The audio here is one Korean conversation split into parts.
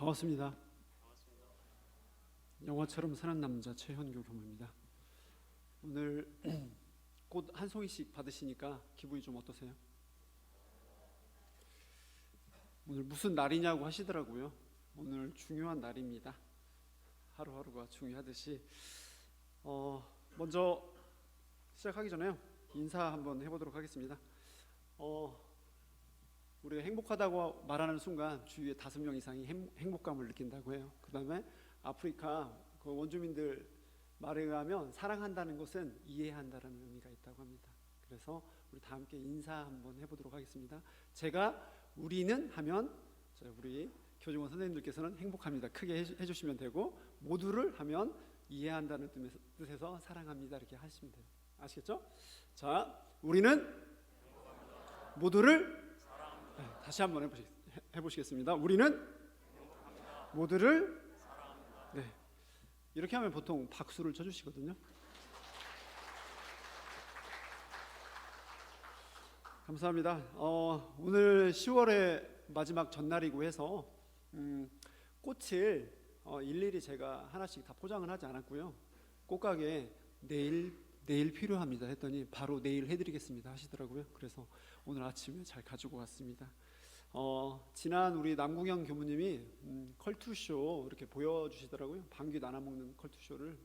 반갑습니다. 영화처럼 사는 남자 최현교 교무입니다. 오늘 곧 한 송이씩 받으시니까 기분이 좀 어떠세요? 오늘 무슨 날이냐고 하시더라고요. 오늘 중요한 날입니다. 하루하루가 중요하듯이 먼저 시작하기 전에요, 인사 한번 해보도록 하겠습니다. 우리가 행복하다고 말하는 순간 주위에 5명 이상이 행복감을 느낀다고 해요. 그 다음에 아프리카 그 원주민들 말에 의하면 사랑한다는 것은 이해한다는 의미가 있다고 합니다. 그래서 우리 다 함께 인사 한번 해보도록 하겠습니다. 제가 우리는 하면 우리 교직원 선생님들께서는 행복합니다 크게 해주시면 되고, 모두를 하면 이해한다는 뜻에서 사랑합니다 이렇게 하시면 돼요. 아시겠죠? 자, 우리는 모두를 다시 한번 해보시겠습니다. 우리는 모두를 이렇게 하면 보통 박수를 쳐주시거든요. 감사합니다. 오늘 10월의 마지막 전날이고 해서 꽃을 일일이 제가 하나씩 다 포장을 하지 않았고요. 꽃가게에 내일 필요합니다 했더니 바로 내일 해드리겠습니다 하시더라고요. 그래서 오늘 아침에 잘 가지고 왔습니다. 지난 우리 남궁영 교무님이 컬투쇼 이렇게 보여주시더라고요. 방귀 나눠 먹는 컬투쇼를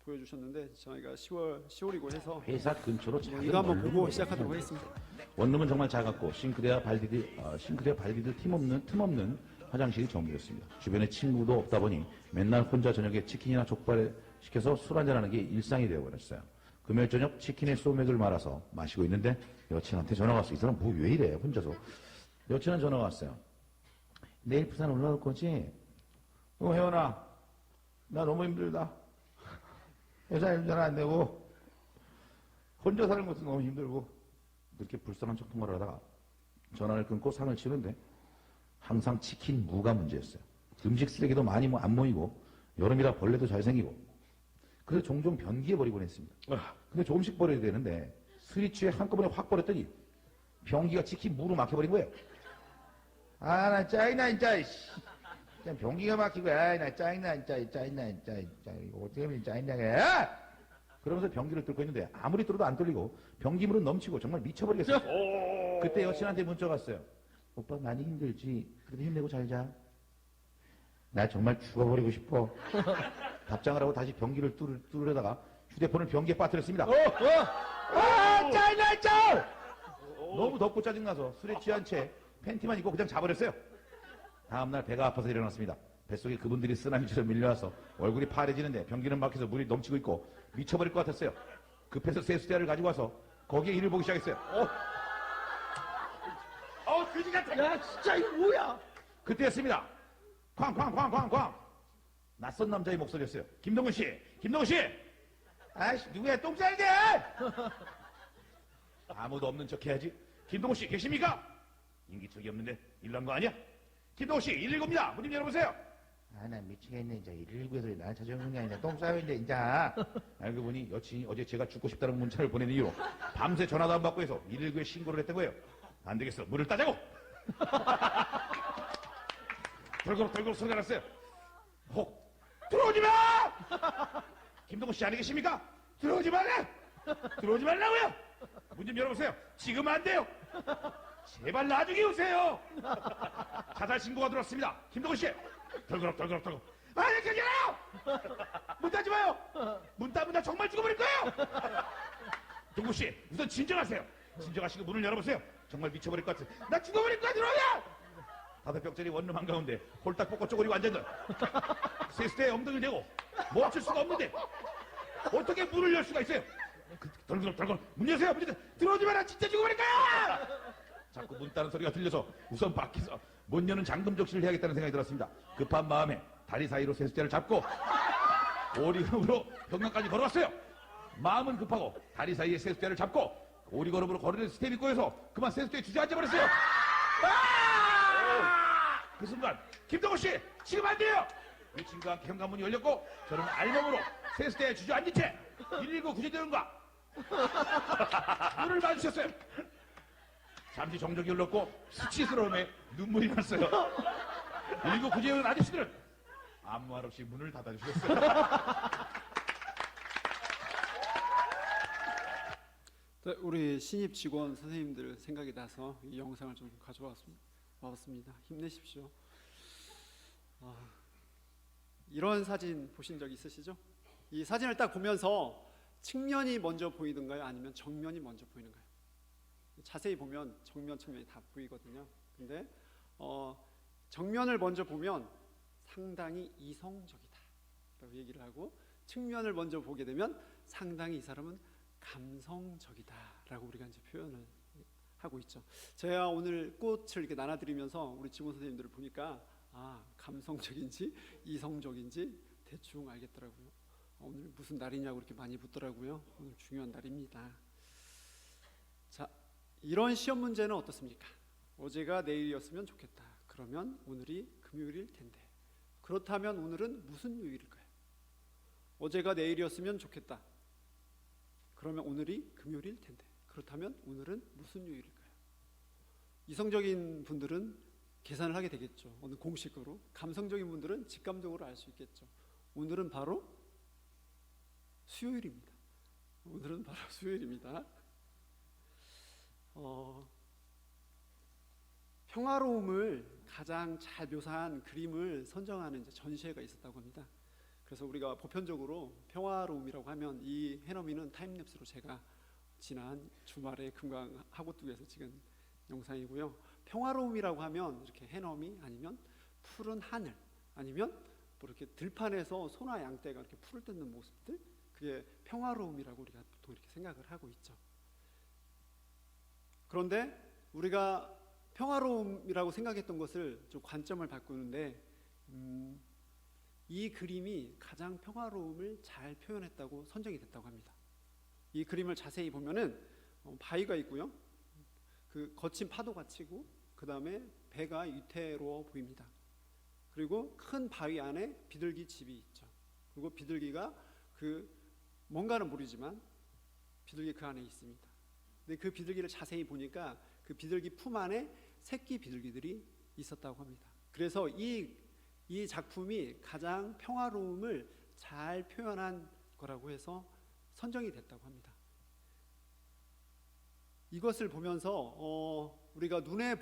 보여주셨는데, 저희가 10월이고 해서 회사 근처로 이거 한번 보고 시작하도록 하겠습니다. 원룸은 정말 작았고 싱크대와 발디딜 틈없는 화장실이 전부였습니다. 주변에 친구도 없다 보니 맨날 혼자 저녁에 치킨이나 족발을 시켜서 술 한잔하는 게 일상이 되어버렸어요. 금요일 저녁 치킨에 소맥을 말아서 마시고 있는데 여친한테 전화가 왔어요. 이 사람 뭐 왜 이래 혼자서. 여친한 전화가 왔어요. 내일 부산 올라올 거지? 혜원아, 나 너무 힘들다. 회사 일 잘 안 되고 혼자 사는 것도 너무 힘들고. 이렇게 불쌍한 척 통화를 하다가 전화를 끊고 상을 치는데 항상 치킨 무가 문제였어요. 음식 쓰레기도 많이 안 모이고 여름이라 벌레도 잘 생기고, 그래서 종종 변기해버리곤 했습니다. 근데 조금씩 버려야 되는데 스위치에 한꺼번에 확 버렸더니 변기가 치킨 무로 막혀버린 거예요. 아, 나 짜증나 진짜. 그냥 변기가 막히고, 나 짜증나 진짜. 이거 어떻게 하면 짜증나게. 그러면서 변기를 뚫고 있는데 아무리 뚫어도 안 뚫리고 변기물은 넘치고 정말 미쳐버리겠어요. 그때 여친한테 문자가 왔어요. 오빠 많이 힘들지? 그래도 힘내고 잘 자. 나 정말 죽어버리고 싶어. 답장을 하고 다시 변기를 뚫으려다가 휴대폰을 변기에 빠뜨렸습니다. 짜증나 진짜! 너무 덥고 짜증나서 술에 취한 채 팬티만 입고 그냥 자버렸어요. 다음날 배가 아파서 일어났습니다. 뱃속에 그분들이 쓰나미처럼 밀려와서 얼굴이 파래지는데 변기는 막혀서 물이 넘치고 있고 미쳐버릴 것 같았어요. 급해서 세수대를 가지고 와서 거기에 일을 보기 시작했어요. 그지 같아. 야, 진짜 이거 뭐야? 그때였습니다. 쾅. 낯선 남자의 목소리였어요. 김동훈 씨. 아이씨, 누구야? 똥 싸야 돼! 아무도 없는 척 해야지. 김동훈 씨 계십니까? 인기척이 없는데 일난 거 아니야? 김동훈 씨, 119입니다. 문 좀 열어보세요. 나 미치겠네. 이제 119에서 나를 찾아오는 게 아니라 똥 싸야 돼, 이제. 알고 보니 여친이 어제 제가 죽고 싶다는 문자를 보낸 이유로 밤새 전화도 안 받고 해서 119에 신고를 했던 거예요. 안 되겠어. 물을 따자고! 덜그럭 소리가 났어요. 혹, 들어오지 마! 김동훈 씨 안에 계십니까? 들어오지 말라고요! 문 좀 열어보세요. 지금 안 돼요. 제발 나중에 오세요. 자살 신고가 들어왔습니다. 김동훈 씨. 덜그럭. 아니, 그게요! 문 닫지 마요! 문 닫으면 정말 죽어버릴 거예요! 동훈 씨, 우선 진정하세요. 진정하시고 문을 열어보세요. 정말 미쳐버릴 것 같아. 나 죽어버릴 거야, 들어오냐! 5벽짜리 원룸 한가운데 홀딱 벗고 쪼그리고 앉아있는 세수대에 엉덩이를 대고 멈출 수가 없는데 어떻게 문을 열 수가 있어요? 덜그럭 문 여세요. 들어오지 마라. 진짜 죽어버릴 거야! 자꾸 문 따는 소리가 들려서 우선 밖에서 못 여는 잠금 적시를 해야겠다는 생각이 들었습니다. 급한 마음에 다리 사이로 세수대를 잡고 오리걸음으로 현관까지 걸어갔어요. 마음은 급하고 다리 사이에 세수대를 잡고 오리걸음으로 걸으는 스텝이 꼬여서 그만 세수대에 주저앉아버렸어요. 그 순간 김동훈 씨, 지금 안 돼요! 이 친구와 함께 현관문이 열렸고 저는 알몸으로 세수대에 주저앉은 채 119 구조대원과 눈을 마주쳤어요. 잠시 정적이 흘렀고 수치스러움에 눈물이 났어요. 일부 구제원 아저씨들은 아무 말 없이 문을 닫아주셨어요. 네, 우리 신입 직원 선생님들 생각이 나서 이 영상을 좀 가져왔습니다. 힘내십시오. 이런 사진 보신 적 있으시죠? 이 사진을 딱 보면서 측면이 먼저 보이던가요? 아니면 정면이 먼저 보이는가요? 자세히 보면 정면, 측면이 다 보이거든요. 근데 정면을 먼저 보면 상당히 이성적이다 라고 얘기를 하고, 측면을 먼저 보게 되면 상당히 이 사람은 감성적이다 라고 우리가 이제 표현을 하고 있죠. 제가 오늘 꽃을 이렇게 나눠드리면서 우리 직원 선생님들을 보니까 감성적인지 이성적인지 대충 알겠더라고요. 오늘 무슨 날이냐고 이렇게 많이 묻더라고요. 오늘 중요한 날입니다. 자, 이런 시험 문제는 어떻습니까? 어제가 내일이었으면 좋겠다. 그러면 오늘이 금요일일 텐데. 그렇다면 오늘은 무슨 요일일까요? 어제가 내일이었으면 좋겠다. 그러면 오늘이 금요일일 텐데. 그렇다면 오늘은 무슨 요일일까요? 이성적인 분들은 계산을 하게 되겠죠. 어느 공식으로. 감성적인 분들은 직감적으로 알 수 있겠죠. 오늘은 바로 수요일입니다. 오늘은 바로 수요일입니다. 평화로움을 가장 잘 묘사한 그림을 선정하는 이제 전시회가 있었다고 합니다. 그래서 우리가 보편적으로 평화로움이라고 하면 이 해넘이는 타임랩스로 제가 지난 주말에 금강 하고뚝에서 찍은 영상이고요. 평화로움이라고 하면 이렇게 해넘이 아니면 푸른 하늘 아니면 뭐 이렇게 들판에서 소나 양떼가 이렇게 풀을 뜯는 모습들, 그게 평화로움이라고 우리가 보통 이렇게 생각을 하고 있죠. 그런데 우리가 평화로움이라고 생각했던 것을 좀 관점을 바꾸는데 이 그림이 가장 평화로움을 잘 표현했다고 선정이 됐다고 합니다. 이 그림을 자세히 보면은 바위가 있고요. 그 거친 파도가 치고 그 다음에 배가 위태로워 보입니다. 그리고 큰 바위 안에 비둘기 집이 있죠. 그리고 비둘기가 그 뭔가는 모르지만 비둘기 그 안에 있습니다. 근데 그 비둘기를 자세히 보니까 그 비둘기 품 안에 새끼 비둘기들이 있었다고 합니다. 그래서 이 작품이 가장 평화로움을 잘 표현한 거라고 해서 선정이 됐다고 합니다. 이것을 보면서 우리가 눈에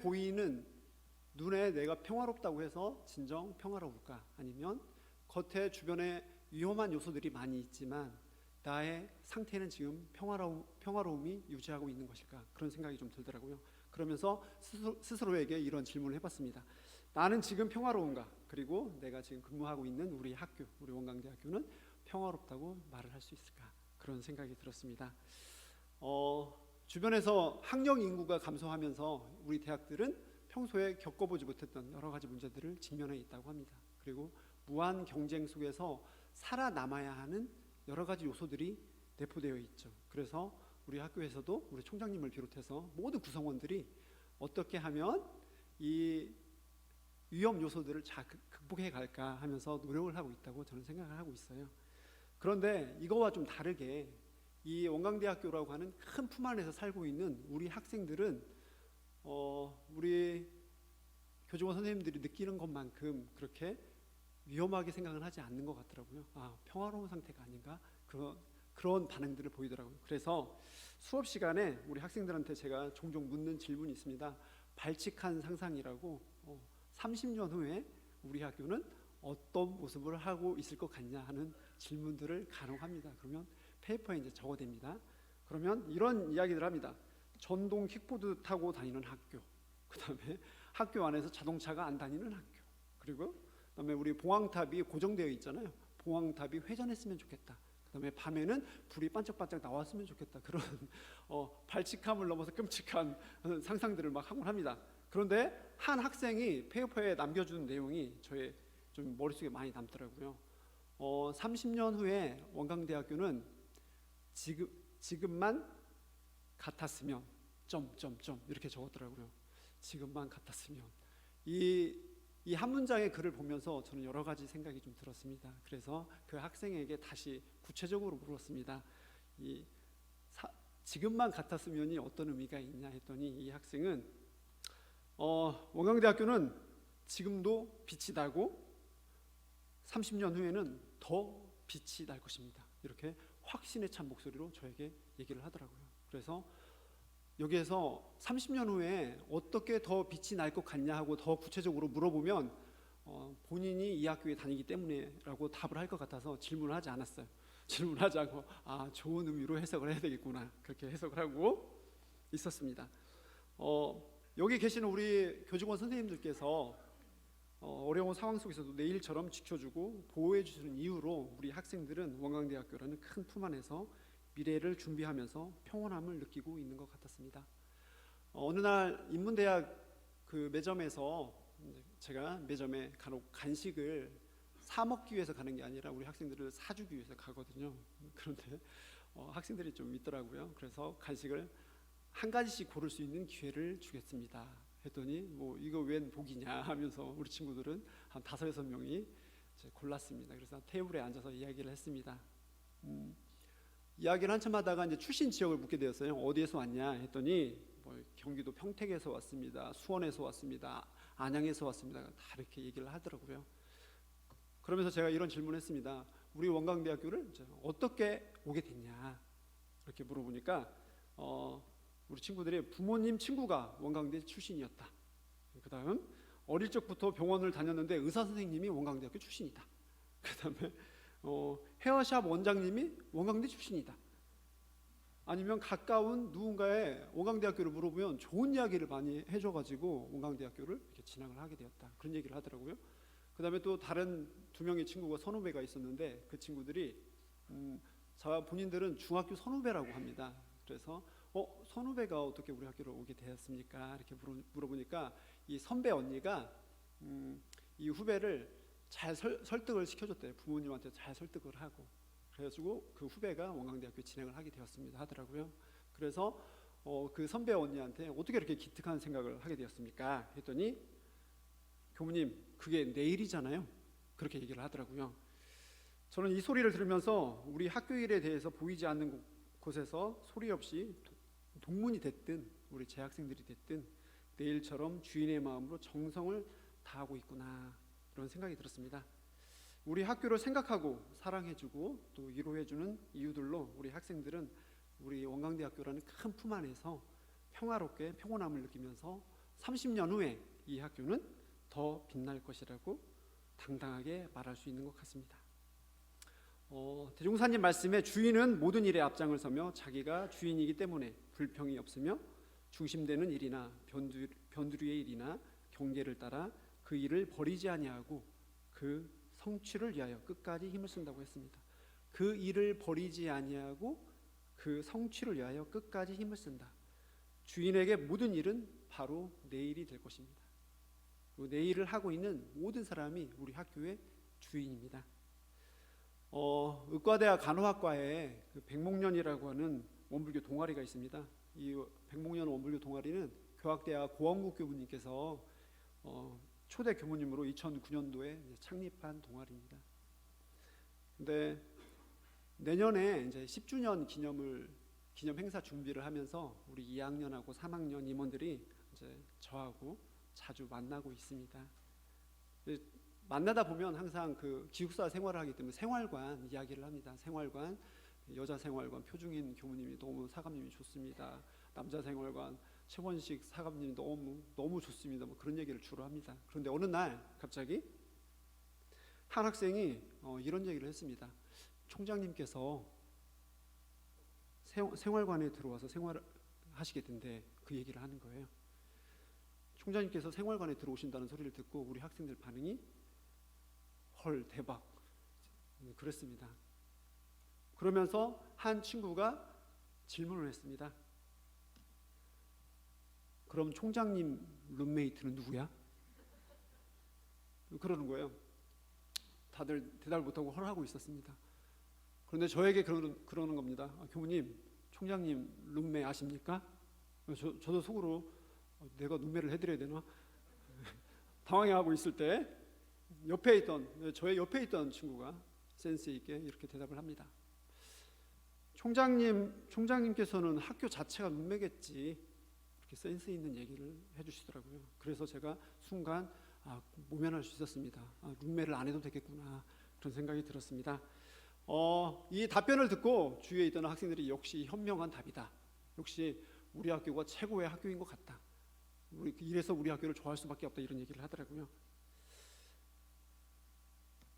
내가 평화롭다고 해서 진정 평화로울까? 아니면 겉에 주변에 위험한 요소들이 많이 있지만 나의 상태는 지금 평화로움이 유지하고 있는 것일까? 그런 생각이 좀 들더라고요. 그러면서 스스로에게 이런 질문을 해봤습니다. 나는 지금 평화로운가? 그리고 내가 지금 근무하고 있는 우리 학교, 우리 원광대학교는 평화롭다고 말을 할 수 있을까? 그런 생각이 들었습니다. 주변에서 학령 인구가 감소하면서 우리 대학들은 평소에 겪어보지 못했던 여러 가지 문제들을 직면해 있다고 합니다. 그리고 무한 경쟁 속에서 살아남아야 하는 여러 가지 요소들이 내포되어 있죠. 그래서 우리 학교에서도 우리 총장님을 비롯해서 모든 구성원들이 어떻게 하면 이 위험 요소들을 잘 극복해 갈까 하면서 노력을 하고 있다고 저는 생각을 하고 있어요. 그런데 이거와 좀 다르게 이 원광대학교라고 하는 큰 품 안에서 살고 있는 우리 학생들은 우리 교직원 선생님들이 느끼는 것만큼 그렇게 위험하게 생각을 하지 않는 것 같더라고요. 평화로운 상태가 아닌가 그런 반응들을 보이더라고요. 그래서 수업 시간에 우리 학생들한테 제가 종종 묻는 질문이 있습니다. 발칙한 상상이라고 30년 후에 우리 학교는 어떤 모습을 하고 있을 것 같냐 하는 질문들을 간혹 합니다. 그러면 페이퍼에 이제 적어댑니다. 그러면 이런 이야기를 합니다. 전동 킥보드 타고 다니는 학교, 그 다음에 학교 안에서 자동차가 안 다니는 학교, 그리고 그다음에 우리 봉황탑이 고정되어 있잖아요. 봉황탑이 회전했으면 좋겠다. 그다음에 밤에는 불이 반짝반짝 나왔으면 좋겠다. 그런 발칙함을 넘어서 끔찍한 상상들을 막 하곤 합니다. 그런데 한 학생이 페이퍼에 남겨준 내용이 저의 좀 머릿속에 많이 남더라고요. 30년 후에 원광대학교는 지금만 같았으면 점점점 이렇게 적었더라고요. 지금만 같았으면. 이 한 문장의 글을 보면서 저는 여러 가지 생각이 좀 들었습니다. 그래서 그 학생에게 다시 구체적으로 물었습니다. 지금만 같았으면이 어떤 의미가 있냐 했더니 이 학생은 원광대학교는 지금도 빛이 나고 30년 후에는 더 빛이 날 것입니다. 이렇게 확신에 찬 목소리로 저에게 얘기를 하더라고요. 그래서 여기에서 30년 후에 어떻게 더 빛이 날 것 같냐 하고 더 구체적으로 물어보면 본인이 이 학교에 다니기 때문에라고 답을 할 것 같아서 질문을 하지 않았어요. 질문하지 않고 좋은 의미로 해석을 해야 되겠구나, 그렇게 해석을 하고 있었습니다. 여기 계시는 우리 교직원 선생님들께서 어려운 상황 속에서도 내일처럼 지켜주고 보호해 주시는 이유로 우리 학생들은 원광대학교라는 큰 품 안에서 미래를 준비하면서 평온함을 느끼고 있는 것 같았습니다. 어느 날 인문대학 그 매점에서 제가 매점에 간혹 간식을 사 먹기 위해서 가는 게 아니라 우리 학생들을 사주기 위해서 가거든요. 그런데 학생들이 좀 있더라고요. 그래서 간식을 한 가지씩 고를 수 있는 기회를 주겠습니다 했더니 뭐 이거 웬 복이냐 하면서 우리 친구들은 한 5-6명이 골랐습니다. 그래서 테이블에 앉아서 이야기를 했습니다. 이야기를 한참 하다가 이제 출신 지역을 묻게 되었어요. 어디에서 왔냐 했더니 뭐 경기도 평택에서 왔습니다, 수원에서 왔습니다, 안양에서 왔습니다, 다 이렇게 얘기를 하더라고요. 그러면서 제가 이런 질문을 했습니다. 우리 원광대학교를 어떻게 오게 됐냐 이렇게 물어보니까 우리 친구들이 부모님 친구가 원광대 출신이었다. 그 다음 어릴 적부터 병원을 다녔는데 의사 선생님이 원광대학교 출신이다. 그 다음에 헤어샵 원장님이 원광대 출신이다. 아니면 가까운 누군가의 원광대학교를 물어보면 좋은 이야기를 많이 해줘가지고 원광대학교를 이렇게 진학을 하게 되었다. 그런 얘기를 하더라고요. 그 다음에 또 다른 2명의 친구가 선후배가 있었는데 그 친구들이 본인들은 중학교 선후배라고 합니다. 그래서 선후배가 어떻게 우리 학교로 오게 되었습니까? 이렇게 물어보니까 이 선배 언니가 이 후배를 잘 설득을 시켜줬대요. 부모님한테 잘 설득을 하고 그래가지고 그 후배가 원광대학교에 진학을 하게 되었습니다 하더라고요. 그래서 그 선배 언니한테 어떻게 이렇게 기특한 생각을 하게 되었습니까? 했더니 교무님 그게 내일이잖아요. 그렇게 얘기를 하더라고요. 저는 이 소리를 들으면서 우리 학교 일에 대해서 보이지 않는 곳에서 소리 없이 동문이 됐든 우리 재학생들이 됐든 내일처럼 주인의 마음으로 정성을 다하고 있구나 그런 생각이 들었습니다. 우리 학교를 생각하고 사랑해주고 또 위로해주는 이유들로 우리 학생들은 우리 원광대학교라는 큰 품 안에서 평화롭게 평온함을 느끼면서 30년 후에 이 학교는 더 빛날 것이라고 당당하게 말할 수 있는 것 같습니다. 대종사님 말씀에 주인은 모든 일에 앞장을 서며 자기가 주인이기 때문에 불평이 없으며 중심되는 일이나 변두리의 일이나 경계를 따라 그 일을 버리지 아니하고 그 성취를 위하여 끝까지 힘을 쓴다고 했습니다. 그 일을 버리지 아니하고 그 성취를 위하여 끝까지 힘을 쓴다. 주인에게 모든 일은 바로 내일이 될 것입니다. 내일을 하고 있는 모든 사람이 우리 학교의 주인입니다. 의과대학 간호학과에 그 백목련이라고 하는 원불교 동아리가 있습니다. 이 백목련 원불교 동아리는 교학대학 고원국 교무님께서 초대 교무님으로 2009년도에 창립한 동아리입니다. 근데 내년에 이제 10주년 기념 행사 준비를 하면서 우리 2학년하고 3학년 임원들이 이제 저하고 자주 만나고 있습니다. 만나다 보면 항상 그 기숙사 생활을 하기 때문에 생활관 이야기를 합니다. 생활관, 여자 생활관 표중인 교무님이 너무 사감님이 좋습니다. 남자 생활관 최원식 사감님이 너무 좋습니다. 뭐 그런 얘기를 주로 합니다. 그런데 어느 날 갑자기 한 학생이 이런 얘기를 했습니다. 총장님께서 생활관에 들어와서 생활하시게 된대. 그 얘기를 하는 거예요. 총장님께서 생활관에 들어오신다는 소리를 듣고 우리 학생들 반응이 헐 대박 그랬습니다. 그러면서 한 친구가 질문을 했습니다. 그럼 총장님 룸메이트는 누구야? 그러는 거예요. 다들 대답을 못하고 헐하고 있었습니다. 그런데 저에게 그러는 겁니다. 교무님, 총장님 룸메 아십니까? 저도 속으로 내가 룸메를 해드려야 되나? 당황해하고 있을 때 저의 옆에 있던 친구가 센스 있게 이렇게 대답을 합니다. 총장님께서는 학교 자체가 룸메겠지. 이렇게 센스 있는 얘기를 해주시더라고요. 그래서 제가 순간 모면할 수 있었습니다. 룸메를 안 해도 되겠구나 그런 생각이 들었습니다. 이 답변을 듣고 주위에 있던 학생들이 역시 현명한 답이다. 역시 우리 학교가 최고의 학교인 것 같다. 이래서 우리 학교를 좋아할 수밖에 없다 이런 얘기를 하더라고요.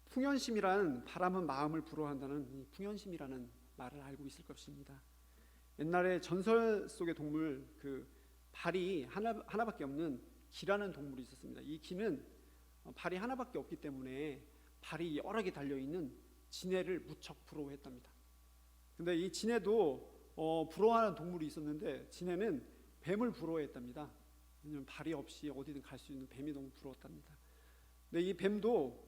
풍연심이란 바람은 마음을 불어한다는 이 풍연심이라는 말을 알고 있을 것입니다. 옛날에 전설 속의 동물 그 발이 하나밖에 없는 기라는 동물이 있었습니다. 이 기는 발이 하나밖에 없기 때문에 발이 여러 개 달려 있는 지네를 무척 부러워했답니다. 근데 이 지네도 부러워하는 동물이 있었는데 지네는 뱀을 부러워했답니다. 왜냐하면 발이 없이 어디든 갈 수 있는 뱀이 너무 부러웠답니다. 근데 이 뱀도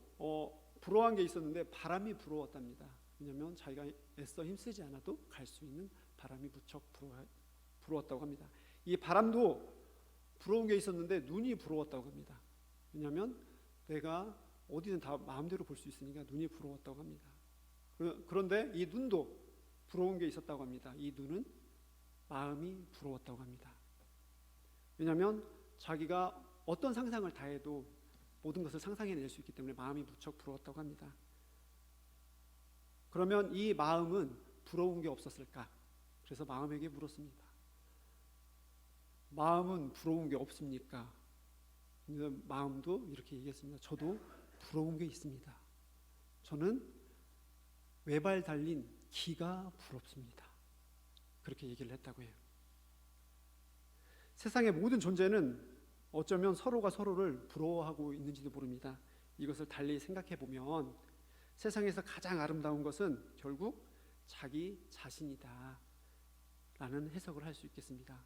부러워한 게 있었는데 바람이 부러웠답니다. 왜냐하면 자기가 애써 힘쓰지 않아도 갈 수 있는 바람이 무척 부러웠다고 합니다. 이 바람도 부러운 게 있었는데 눈이 부러웠다고 합니다. 왜냐하면 내가 어디든 다 마음대로 볼 수 있으니까 눈이 부러웠다고 합니다. 그런데 이 눈도 부러운 게 있었다고 합니다. 이 눈은 마음이 부러웠다고 합니다. 왜냐하면 자기가 어떤 상상을 다 해도 모든 것을 상상해낼 수 있기 때문에 마음이 무척 부러웠다고 합니다. 그러면 이 마음은 부러운 게 없었을까? 그래서 마음에게 물었습니다. 마음은 부러운 게 없습니까? 마음도 이렇게 얘기했습니다. 저도 부러운 게 있습니다. 저는 외발 달린 기가 부럽습니다. 그렇게 얘기를 했다고 해요. 세상의 모든 존재는 어쩌면 서로가 서로를 부러워하고 있는지도 모릅니다. 이것을 달리 생각해 보면 세상에서 가장 아름다운 것은 결국 자기 자신이다 라는 해석을 할 수 있겠습니다.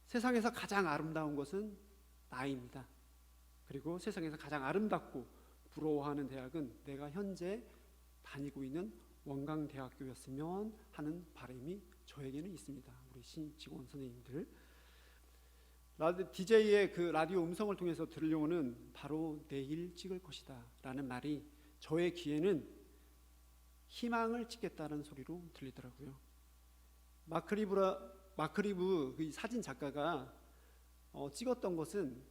세상에서 가장 아름다운 것은 나입니다. 그리고 세상에서 가장 아름답고 부러워하는 대학은 내가 현재 다니고 있는 원광대학교였으면 하는 바람이 저에게는 있습니다. 우리 신직원 선생님들, DJ의 그 라디오 음성을 통해서 들려오는 바로 내일 찍을 것이다 라는 말이 저의 귀에는 희망을 찍겠다는 소리로 들리더라고요. 마크리브 그 사진 작가가 찍었던 것은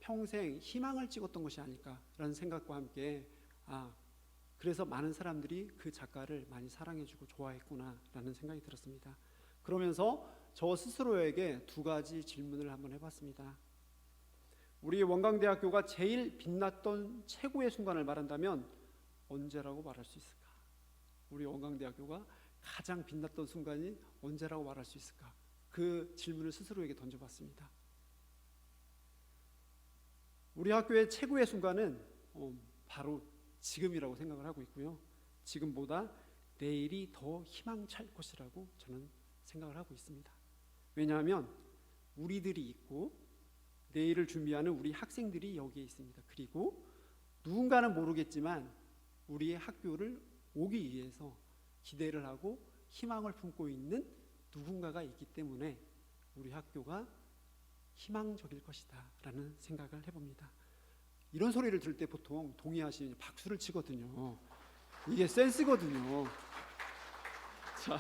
평생 희망을 찍었던 것이 아닐까라는 생각과 함께 그래서 많은 사람들이 그 작가를 많이 사랑해주고 좋아했구나라는 생각이 들었습니다. 그러면서 저 스스로에게 두 가지 질문을 한번 해봤습니다. 우리 원광대학교가 제일 빛났던 최고의 순간을 말한다면 언제라고 말할 수 있을까? 우리 원광대학교가 가장 빛났던 순간이 언제라고 말할 수 있을까? 그 질문을 스스로에게 던져봤습니다. 우리 학교의 최고의 순간은 바로 지금이라고 생각을 하고 있고요. 지금보다 내일이 더 희망찰 것이라고 저는 생각을 하고 있습니다. 왜냐하면 우리들이 있고 내일을 준비하는 우리 학생들이 여기에 있습니다. 그리고 누군가는 모르겠지만 우리의 학교를 오기 위해서 기대를 하고 희망을 품고 있는 누군가가 있기 때문에 우리 학교가 희망적일 것이다 라는 생각을 해봅니다. 이런 소리를 들을 때 보통 동의하시면 박수를 치거든요. 이게 센스거든요. 자,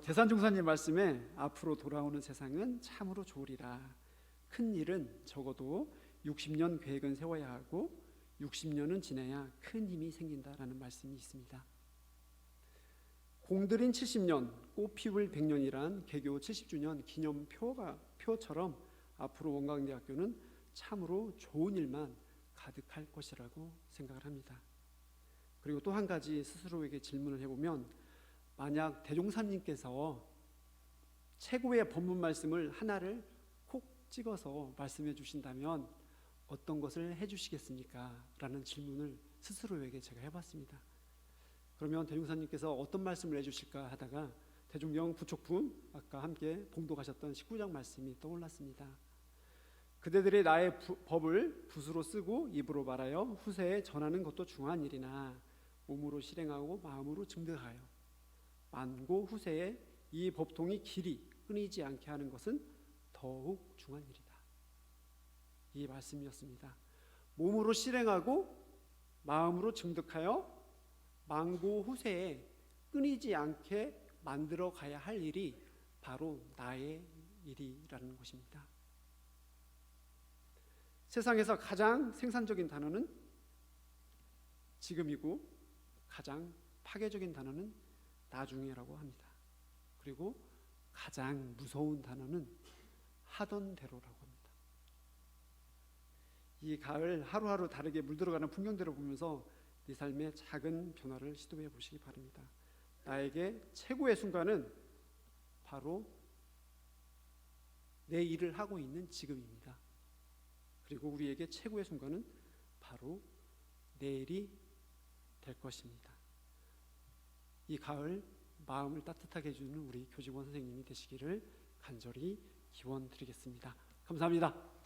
대산종사님 말씀에 앞으로 돌아오는 세상은 참으로 좋으리라. 큰 일은 적어도 60년 계획은 세워야 하고 60년은 지나야 큰 힘이 생긴다라는 말씀이 있습니다. 공들인 70년, 꽃 피울 100년이란 개교 70주년 기념표처럼 앞으로 원광대학교는 참으로 좋은 일만 가득할 것이라고 생각을 합니다. 그리고 또 한 가지 스스로에게 질문을 해보면, 만약 대종사님께서 최고의 본문 말씀을 하나를 콕 찍어서 말씀해 주신다면 어떤 것을 해주시겠습니까? 라는 질문을 스스로에게 제가 해봤습니다. 그러면 대종사님께서 어떤 말씀을 해주실까 하다가 대종령 부촉품, 아까 함께 봉독하셨던 19장 말씀이 떠올랐습니다. 그대들이 나의 법을 붓으로 쓰고 입으로 말하여 후세에 전하는 것도 중한 일이나 몸으로 실행하고 마음으로 증득하여 만고 후세에 이 법통이 길이 끊이지 않게 하는 것은 더욱 중한 일이다. 이 말씀이었습니다. 몸으로 실행하고 마음으로 증득하여 만고 후세에 끊이지 않게 만들어 가야 할 일이 바로 나의 일이라는 것입니다. 세상에서 가장 생산적인 단어는 지금이고 가장 파괴적인 단어는 나중에라고 합니다. 그리고 가장 무서운 단어는 하던 대로라고 합니다. 이 가을 하루하루 다르게 물들어가는 풍경들을 보면서 네 삶의 작은 변화를 시도해 보시기 바랍니다. 나에게 최고의 순간은 바로 내 일을 하고 있는 지금입니다. 그리고 우리에게 최고의 순간은 바로 내일이 될 것입니다. 이 가을 마음을 따뜻하게 해주는 우리 교직원 선생님이 되시기를 간절히 기원드리겠습니다. 감사합니다.